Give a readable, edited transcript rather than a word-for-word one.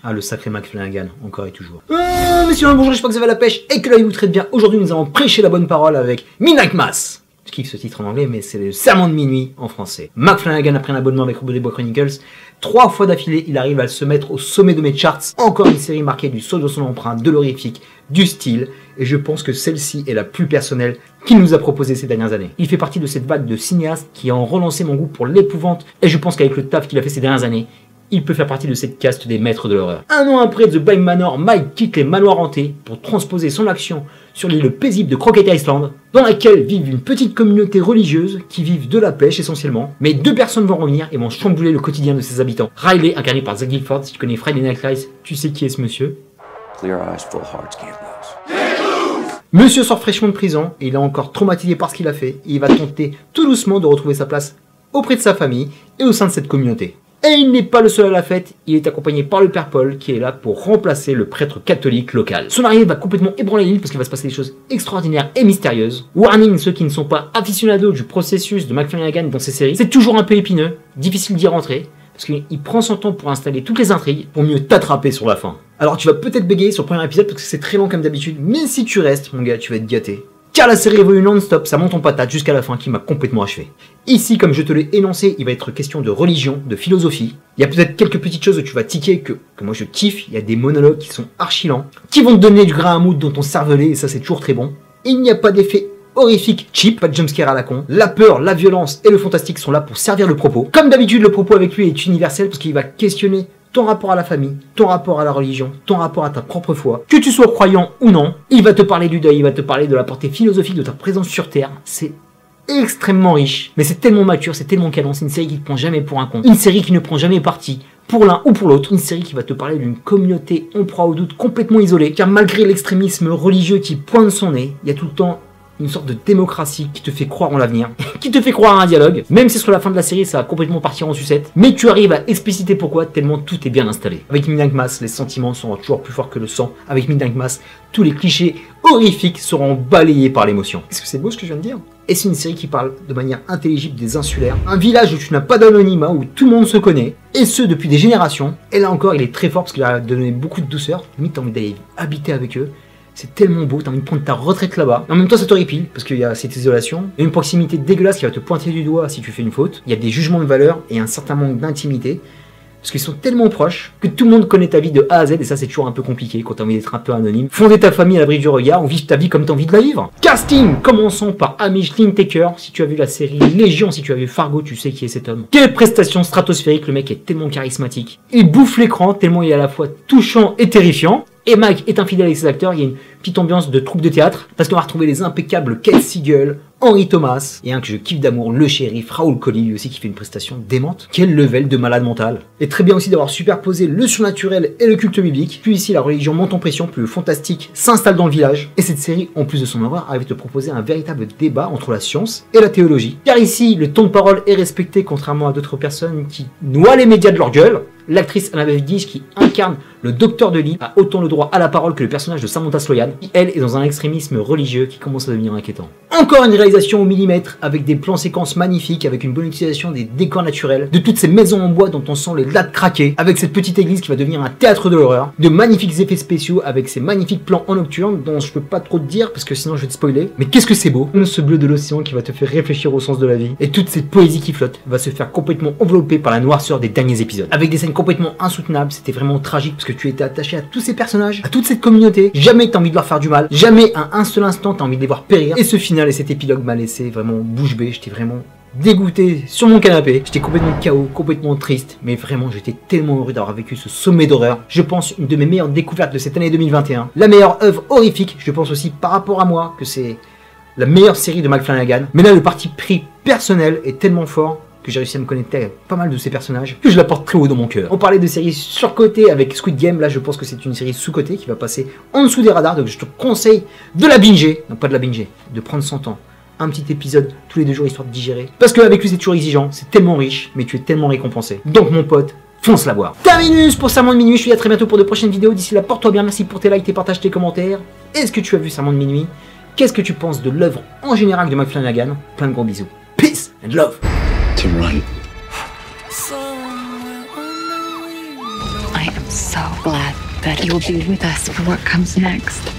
Ah, le sacré Mac Flanagan, encore et toujours. Messieurs, bonjour, j'espère que vous avez la pêche et que la vie vous traite bien. Aujourd'hui, nous allons prêcher la bonne parole avec Midnight Mass. Je kiffe ce titre en anglais, mais c'est le serment de minuit en français. Mac Flanagan a pris un abonnement avec Robbery Boy Chronicles. 3 fois d'affilée, il arrive à se mettre au sommet de mes charts. Encore une série marquée du saut de son empreinte, de l'horrifique, du style. Et je pense que celle-ci est la plus personnelle qu'il nous a proposée ces dernières années. Il fait partie de cette vague de cinéastes qui ont relancé mon goût pour l'épouvante. Et je pense qu'avec le taf qu'il a fait ces dernières années, il peut faire partie de cette caste des maîtres de l'horreur. Un an après The Bly Manor, Mike quitte les manoirs hantés pour transposer son action sur l'île paisible de Crockett Island, dans laquelle vivent une petite communauté religieuse qui vivent de la pêche essentiellement. Mais 2 personnes vont revenir et vont chambouler le quotidien de ses habitants. Riley, incarné par Zach Gilford, si tu connais Friday Night Lights, tu sais qui est ce monsieur. Clear eyes, full hearts, can't lose. Monsieur sort fraîchement de prison et il est encore traumatisé par ce qu'il a fait. Et il va tenter tout doucement de retrouver sa place auprès de sa famille et au sein de cette communauté. Et il n'est pas le seul à la fête, il est accompagné par le père Paul qui est là pour remplacer le prêtre catholique local. Son arrivée va complètement ébranler l'île parce qu'il va se passer des choses extraordinaires et mystérieuses. Warning, ceux qui ne sont pas aficionados du processus de Mac Flanagan dans ses séries, c'est toujours un peu épineux, difficile d'y rentrer, parce qu'il prend son temps pour installer toutes les intrigues pour mieux t'attraper sur la fin. Alors tu vas peut-être bégayer sur le premier épisode parce que c'est très long comme d'habitude, mais si tu restes, mon gars, tu vas être gâté. Car la série évolue non-stop, ça monte en patate jusqu'à la fin qui m'a complètement achevé. Ici, comme je te l'ai énoncé, il va être question de religion, de philosophie. Il y a peut-être quelques petites choses où tu vas tiquer que moi je kiffe. Il y a des monologues qui sont archi-lents, qui vont te donner du grain à moudre dans ton cervelet, et ça c'est toujours très bon. Il n'y a pas d'effet horrifique cheap, pas de jumpscare à la con. La peur, la violence et le fantastique sont là pour servir le propos. Comme d'habitude, le propos avec lui est universel parce qu'il va questionner ton rapport à la famille, ton rapport à la religion, ton rapport à ta propre foi. Que tu sois croyant ou non, il va te parler du deuil, il va te parler de la portée philosophique de ta présence sur Terre. C'est extrêmement riche, mais c'est tellement mature, c'est tellement canon, c'est une série qui ne te prend jamais pour un con. Une série qui ne prend jamais parti pour l'un ou pour l'autre. Une série qui va te parler d'une communauté, on proie au doute, complètement isolée, car malgré l'extrémisme religieux qui pointe son nez, il y a tout le temps une sorte de démocratie qui te fait croire en l'avenir, qui te fait croire à un dialogue, même si sur la fin de la série ça va complètement partir en sucette, mais tu arrives à expliciter pourquoi tellement tout est bien installé. Avec Midnight Mass, les sentiments seront toujours plus forts que le sang. Avec Midnight Mass, tous les clichés horrifiques seront balayés par l'émotion. Est-ce que c'est beau ce que je viens de dire? Et c'est une série qui parle de manière intelligible des insulaires, un village où tu n'as pas d'anonymat, où tout le monde se connaît, et ce depuis des générations. Et là encore, il est très fort parce qu'il a donné beaucoup de douceur, limite t'as envie d'aller habiter avec eux. C'est tellement beau, t'as envie de prendre ta retraite là-bas. En même temps, ça t'horripile, parce qu'il y a cette isolation. Il y a une proximité dégueulasse qui va te pointer du doigt si tu fais une faute. Il y a des jugements de valeur et un certain manque d'intimité. Parce qu'ils sont tellement proches que tout le monde connaît ta vie de A à Z, et ça c'est toujours un peu compliqué quand t'as envie d'être un peu anonyme. Fonder ta famille à l'abri du regard, ou vivre ta vie comme t'as envie de la vivre. Casting, commençons par Amish Linklater. Si tu as vu la série Légion, si tu as vu Fargo, tu sais qui est cet homme. Quelle prestation stratosphérique, le mec est tellement charismatique. Il bouffe l'écran tellement il est à la fois touchant et terrifiant. Et Mike est infidèle avec ses acteurs, il y a une petite ambiance de troupe de théâtre, parce qu'on va retrouver les impeccables Kate Siegel, Henry Thomas, et un que je kiffe d'amour, le shérif Raoul Collie, lui aussi qui fait une prestation démente. Quel level de malade mental. Et très bien aussi d'avoir superposé le surnaturel et le culte biblique. Puis ici, la religion monte en pression, plus le fantastique s'installe dans le village. Et cette série, en plus de son avoir, arrive à te proposer un véritable débat entre la science et la théologie. Car ici, le ton de parole est respecté, contrairement à d'autres personnes qui noient les médias de leur gueule. L'actrice Annabeth Gish, qui incarne le docteur de Lee, a autant le droit à la parole que le personnage de Samantha Sloyan, qui elle est dans un extrémisme religieux qui commence à devenir inquiétant. Encore une réalisation au millimètre, avec des plans séquences magnifiques, avec une bonne utilisation des décors naturels, de toutes ces maisons en bois dont on sent les lattes craquer, avec cette petite église qui va devenir un théâtre de l'horreur, de magnifiques effets spéciaux avec ces magnifiques plans en nocturne, dont je peux pas trop te dire parce que sinon je vais te spoiler. Mais qu'est-ce que c'est beau! Ce bleu de l'océan qui va te faire réfléchir au sens de la vie, et toute cette poésie qui flotte va se faire complètement envelopper par la noirceur des derniers épisodes. Avec des scènes complètement insoutenables, c'était vraiment tragique parce que tu étais attaché à tous ces personnages, à toute cette communauté, jamais t'as envie de leur faire du mal, jamais à un seul instant t'as envie de les voir périr, et ce final et cet épilogue m'a laissé vraiment bouche bée, j'étais vraiment dégoûté sur mon canapé, j'étais complètement KO, complètement triste, mais vraiment j'étais tellement heureux d'avoir vécu ce sommet d'horreur. Je pense une de mes meilleures découvertes de cette année 2021, la meilleure œuvre horrifique, je pense aussi par rapport à moi que c'est la meilleure série de Mac Flanagan, mais là le parti pris personnel est tellement fort que j'ai réussi à me connecter avec pas mal de ces personnages, que je la porte très haut dans mon cœur. On parlait de séries surcotées avec Squid Game, là je pense que c'est une série sous-cotée qui va passer en dessous des radars, donc je te conseille de la binger, non pas de la binger, de prendre son temps. Un petit épisode tous les 2 jours histoire de digérer. Parce qu'avec lui c'est toujours exigeant, c'est tellement riche, mais tu es tellement récompensé. Donc mon pote, fonce la voir. Terminus pour Serment de minuit, je te dis à très bientôt pour de prochaines vidéos. D'ici là, porte-toi bien, merci pour tes likes, tes partages, tes commentaires. Est-ce que tu as vu Serment de minuit? Qu'est-ce que tu penses de l'œuvre en général de Mac Flanagan? Plein de gros bisous. Peace and love. To run. I am So glad that you'll be with us for what comes next.